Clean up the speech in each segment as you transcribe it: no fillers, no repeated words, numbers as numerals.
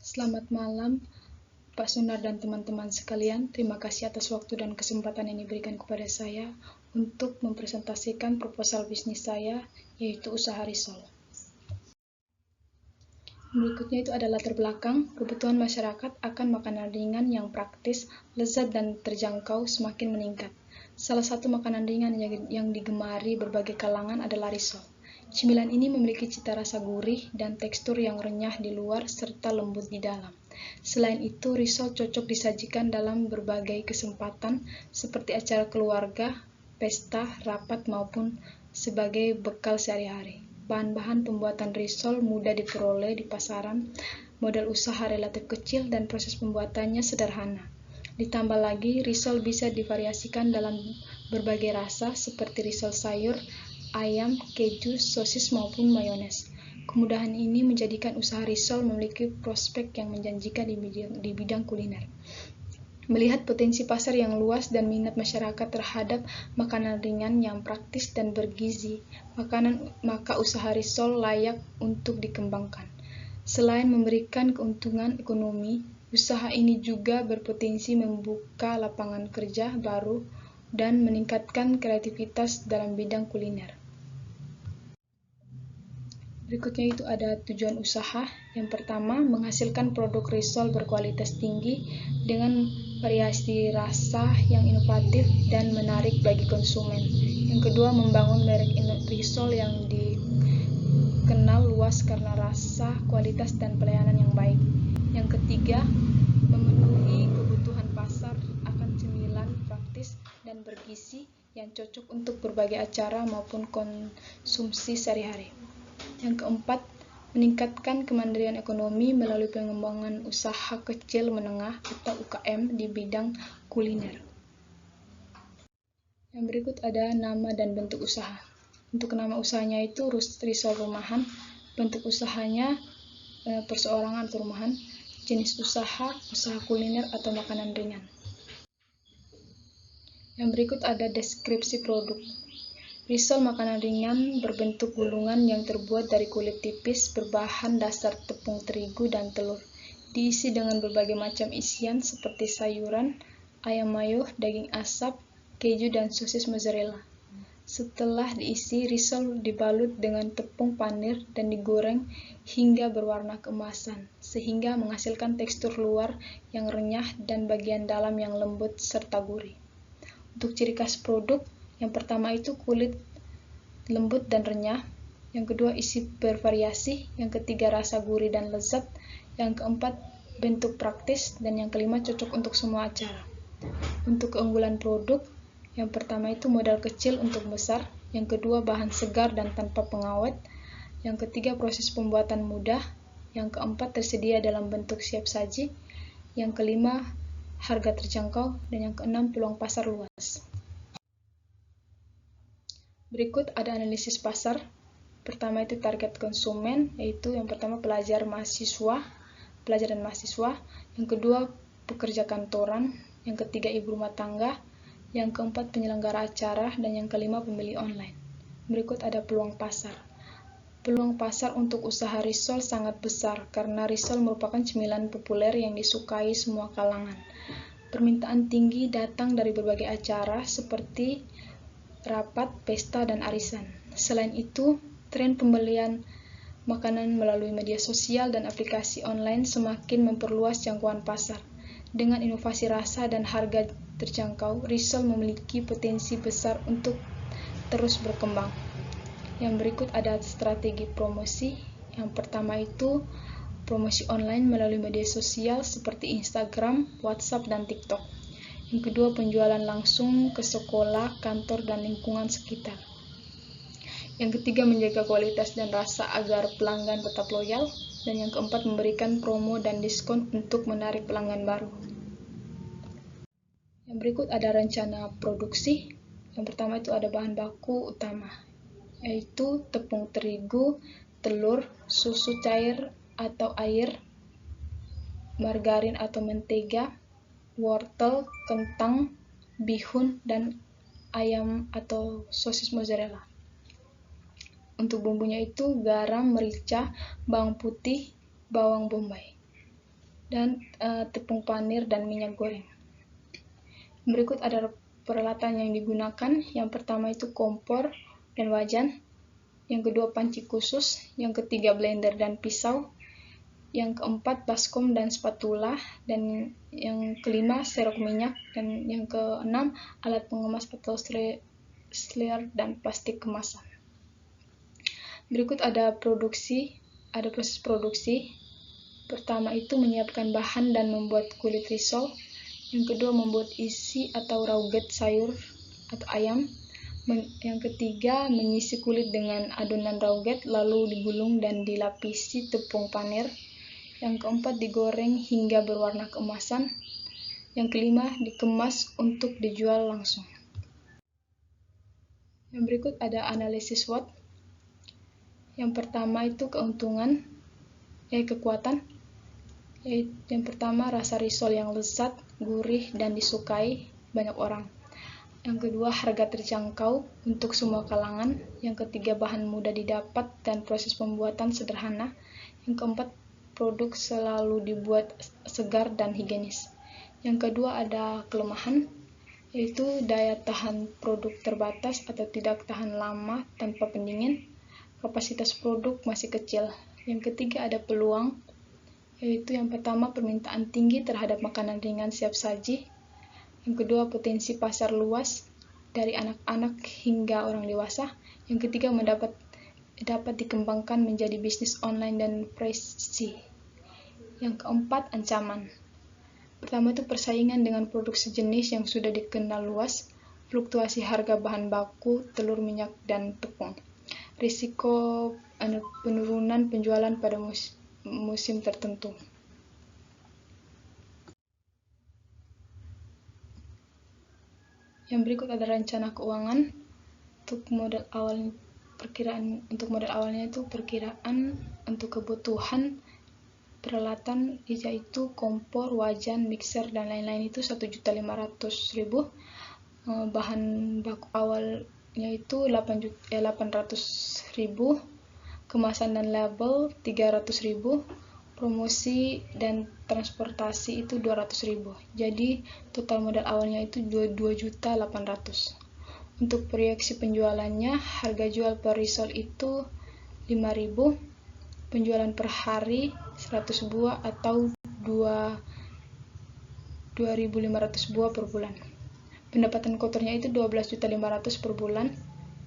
Selamat malam, Pak Sunar dan teman-teman sekalian. Terima kasih atas waktu dan kesempatan yang diberikan kepada saya untuk mempresentasikan proposal bisnis saya, yaitu usaha risol. Berikutnya itu adalah latar belakang. Kebutuhan masyarakat akan makanan ringan yang praktis, lezat, dan terjangkau semakin meningkat. Salah satu makanan ringan yang digemari berbagai kalangan adalah risol. Cemilan ini memiliki cita rasa gurih dan tekstur yang renyah di luar serta lembut di dalam. Selain itu, risol cocok disajikan dalam berbagai kesempatan seperti acara keluarga, pesta, rapat, maupun sebagai bekal sehari-hari. Bahan-bahan pembuatan risol mudah diperoleh di pasaran, modal usaha relatif kecil, dan proses pembuatannya sederhana. Ditambah lagi, risol bisa divariasikan dalam berbagai rasa seperti risol sayur, ayam, keju, sosis, maupun mayones. Kemudahan ini menjadikan usaha risol memiliki prospek yang menjanjikan di bidang kuliner. Melihat potensi pasar yang luas dan minat masyarakat terhadap makanan ringan yang praktis dan bergizi, maka usaha risol layak untuk dikembangkan. Selain memberikan keuntungan ekonomi, usaha ini juga berpotensi membuka lapangan kerja baru dan meningkatkan kreativitas dalam bidang kuliner. Berikutnya itu ada tujuan usaha. Yang pertama, menghasilkan produk risol berkualitas tinggi dengan variasi rasa yang inovatif dan menarik bagi konsumen. Yang kedua, membangun merek risol yang dikenal luas karena rasa, kualitas, dan pelayanan yang baik. Yang ketiga, memenuhi kebutuhan pasar akan cemilan praktis dan bergizi yang cocok untuk berbagai acara maupun konsumsi sehari-hari. Yang keempat, meningkatkan kemandirian ekonomi melalui pengembangan usaha kecil menengah atau UKM di bidang kuliner. Yang berikut ada nama dan bentuk usaha. Untuk nama usahanya itu risol rumahan, bentuk usahanya perseorangan atau rumahan, jenis usaha kuliner atau makanan ringan. Yang berikut ada deskripsi produk. Risol makanan ringan berbentuk gulungan yang terbuat dari kulit tipis berbahan dasar tepung terigu dan telur. Diisi dengan berbagai macam isian seperti sayuran, ayam mayo, daging asap, keju, dan sosis mozzarella. Setelah diisi, risol dibalut dengan tepung panir dan digoreng hingga berwarna keemasan, sehingga menghasilkan tekstur luar yang renyah dan bagian dalam yang lembut serta gurih. Untuk ciri khas produk, yang pertama itu kulit lembut dan renyah, yang kedua isi bervariasi, yang ketiga rasa gurih dan lezat, yang keempat bentuk praktis, dan yang kelima cocok untuk semua acara. Untuk keunggulan produk, yang pertama itu modal kecil untuk besar, yang kedua bahan segar dan tanpa pengawet, yang ketiga proses pembuatan mudah, yang keempat tersedia dalam bentuk siap saji, yang kelima harga terjangkau, dan yang keenam peluang pasar luas. Berikut ada analisis pasar. Pertama itu target konsumen, yaitu yang pertama pelajar dan mahasiswa, yang kedua pekerja kantoran, yang ketiga ibu rumah tangga, yang keempat penyelenggara acara, dan yang kelima pembeli online. Berikut ada peluang pasar. Peluang pasar untuk usaha risol sangat besar karena risol merupakan cemilan populer yang disukai semua kalangan. Permintaan tinggi datang dari berbagai acara seperti rapat, pesta, dan arisan. Selain itu, tren pembelian makanan melalui media sosial dan aplikasi online semakin memperluas jangkauan pasar. Dengan inovasi rasa dan harga terjangkau, risol memiliki potensi besar untuk terus berkembang. Yang berikut ada strategi promosi. Yang pertama itu promosi online melalui media sosial seperti Instagram, WhatsApp, dan TikTok. Yang kedua, penjualan langsung ke sekolah, kantor, dan lingkungan sekitar. Yang ketiga, menjaga kualitas dan rasa agar pelanggan tetap loyal. Dan yang keempat, memberikan promo dan diskon untuk menarik pelanggan baru. Yang berikut ada rencana produksi. Yang pertama itu ada bahan baku utama, yaitu tepung terigu, telur, susu cair atau air, margarin atau mentega, wortel, kentang, bihun, dan ayam atau sosis mozzarella. Untuk bumbunya itu garam, merica, bawang putih, bawang bombay. dan tepung panir dan minyak goreng. Berikut ada peralatan yang digunakan. Yang pertama itu kompor dan wajan, yang kedua panci khusus, yang ketiga blender dan pisau, yang keempat baskom dan spatula, dan yang kelima serok minyak, dan yang keenam alat pengemas atau slayer dan plastik kemasan. Berikut ada proses produksi. Pertama itu menyiapkan bahan dan membuat kulit risol. Yang kedua membuat isi atau rauget sayur atau ayam. Yang ketiga mengisi kulit dengan adonan rauget lalu digulung dan dilapisi tepung panir. Yang keempat digoreng hingga berwarna keemasan. Yang kelima dikemas untuk dijual langsung. Yang berikut ada analisis SWOT. Yang pertama itu kekuatan. Yang pertama rasa risol yang lezat, gurih, dan disukai banyak orang. Yang kedua harga terjangkau untuk semua kalangan. Yang ketiga bahan mudah didapat dan proses pembuatan sederhana. Yang keempat produk selalu dibuat segar dan higienis. Yang kedua ada kelemahan, yaitu daya tahan produk terbatas atau tidak tahan lama tanpa pendingin. Kapasitas produk masih kecil. Yang ketiga ada peluang, yaitu yang pertama permintaan tinggi terhadap makanan ringan siap saji. Yang kedua potensi pasar luas dari anak-anak hingga orang dewasa. Yang ketiga dapat dikembangkan menjadi bisnis online dan prestasi. Yang keempat ancaman. Pertama itu persaingan dengan produk sejenis yang sudah dikenal luas, fluktuasi harga bahan baku, telur, minyak, dan tepung. Risiko penurunan penjualan pada musim tertentu. Yang berikut ada rencana keuangan. Untuk modal awalnya itu perkiraan untuk kebutuhan peralatan yaitu kompor, wajan, mixer, dan lain-lain itu 1.500.000. Bahan baku awalnya itu 800.000. Kemasan dan label 300.000, promosi dan transportasi itu 200.000. Jadi total modal awalnya itu 2.800.000. Untuk proyeksi penjualannya, harga jual per risol itu 5.000, penjualan per hari 100 buah atau 2.500 buah per bulan. Pendapatan kotornya itu 12.500.000 per bulan.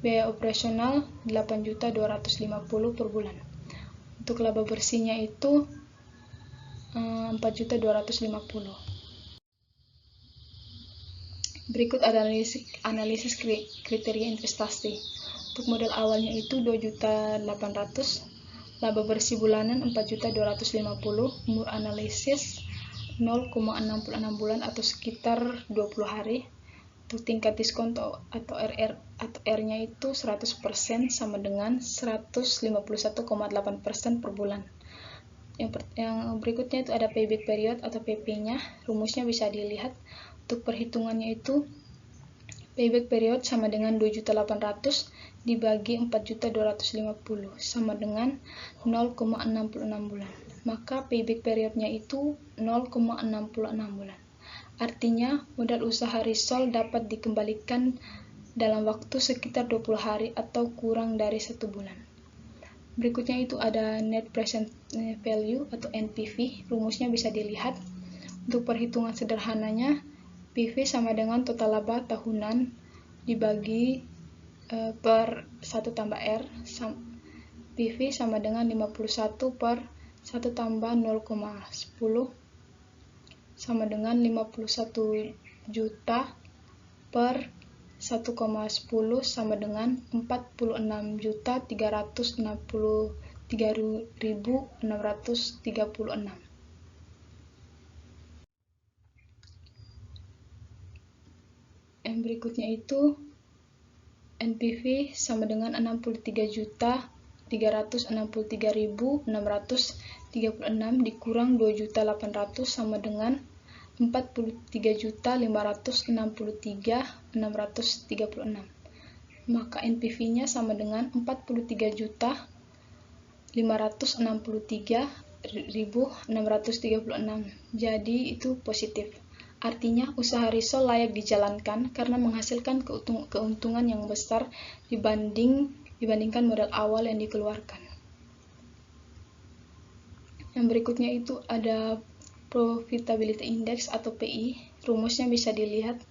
Biaya operasional 8.250.000 per bulan. Untuk laba bersihnya itu 4.250.000. Berikut ada analisis kriteria investasi. Untuk modal awalnya itu 2.800.000, laba bersih bulanan 4.250.000, umur analisis 0,66 bulan atau sekitar 20 hari. Untuk tingkat diskon atau R-nya itu 100% sama dengan 151,8% per bulan. Yang berikutnya itu ada payback period atau PP-nya. Rumusnya bisa dilihat. Untuk perhitungannya itu payback period sama dengan 2.800.000 dibagi 4.250 sama dengan 0,66 bulan. Maka payback periodnya itu 0,66 bulan. Artinya, modal usaha risol dapat dikembalikan dalam waktu sekitar 20 hari atau kurang dari 1 bulan. Berikutnya itu ada net present value atau NPV. Rumusnya bisa dilihat. Untuk perhitungan sederhananya, PV sama dengan total laba tahunan dibagi per 1 tambah R. PV sama dengan 51 per 1 tambah 0,10 sama dengan 51 juta per 1,10 sama dengan 46.363.636. Yang berikutnya itu NPV sama dengan 63.363.636 dikurang 2.800 sama dengan 43.563.636. Maka NPV-nya sama dengan 43.563 Jadi itu positif. Artinya usaha risol layak dijalankan karena menghasilkan keuntungan yang besar dibandingkan modal awal yang dikeluarkan. Yang berikutnya itu ada Profitability Index atau PI. Rumusnya bisa dilihat.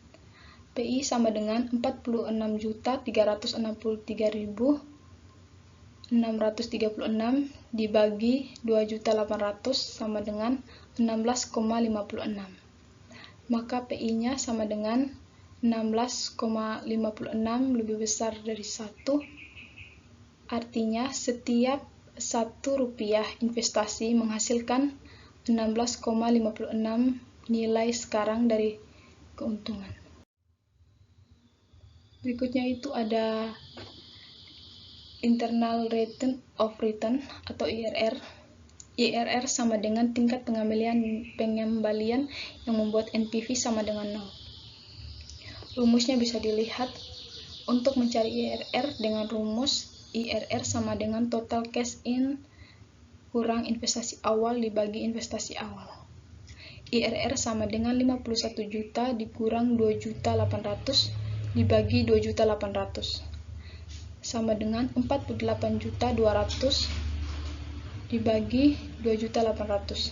PI sama dengan 46.363.636 dibagi 2.800 sama dengan 16,56. Maka PI-nya sama dengan 16,56 lebih besar dari 1. Artinya setiap Rp1 investasi menghasilkan 16,56 nilai sekarang dari keuntungan. Berikutnya itu ada Internal Rate of Return atau IRR. IRR sama dengan tingkat pengembalian yang membuat NPV sama dengan 0. Rumusnya bisa dilihat. Untuk mencari IRR dengan rumus IRR sama dengan total cash in kurang investasi awal dibagi investasi awal. IRR sama dengan 51 juta dikurang 2.800 dibagi 2.800 sama dengan 48.200 dibagi 2.800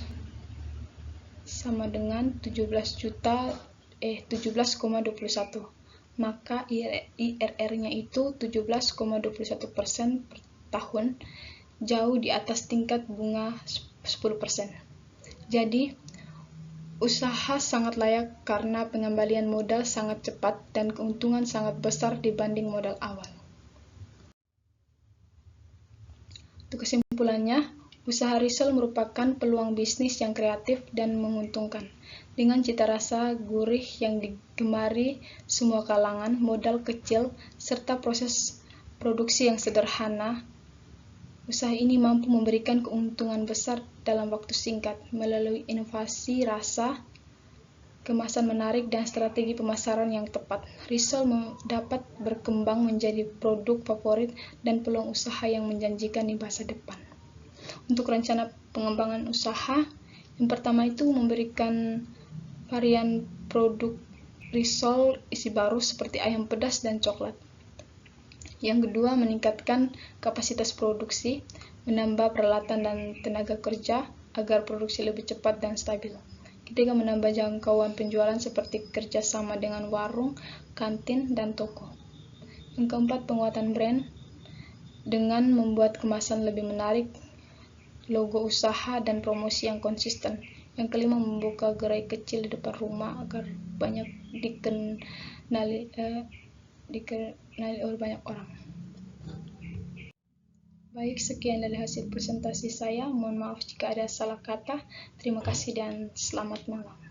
sama dengan 17,21. Maka IRR-nya itu 17,21% per tahun, jauh di atas tingkat bunga 10%. Jadi, usaha sangat layak karena pengembalian modal sangat cepat dan keuntungan sangat besar dibanding modal awal. Untuk kesimpulannya, usaha risol merupakan peluang bisnis yang kreatif dan menguntungkan. Dengan cita rasa gurih yang digemari semua kalangan, modal kecil, serta proses produksi yang sederhana, usaha ini mampu memberikan keuntungan besar dalam waktu singkat melalui inovasi rasa, kemasan menarik, dan strategi pemasaran yang tepat. Risol dapat berkembang menjadi produk favorit dan peluang usaha yang menjanjikan di masa depan. Untuk rencana pengembangan usaha, yang pertama itu memberikan varian produk risol isi baru seperti ayam pedas dan coklat. Yang kedua, meningkatkan kapasitas produksi, menambah peralatan dan tenaga kerja agar produksi lebih cepat dan stabil. Ketiga, menambah jangkauan penjualan seperti kerjasama dengan warung, kantin, dan toko. Yang keempat, penguatan brand dengan membuat kemasan lebih menarik, logo usaha, dan promosi yang konsisten. Yang kelima, membuka gerai kecil di depan rumah agar banyak dikenali oleh banyak orang. Baik, sekian dari hasil presentasi saya. Mohon maaf jika ada salah kata. Terima kasih dan selamat malam.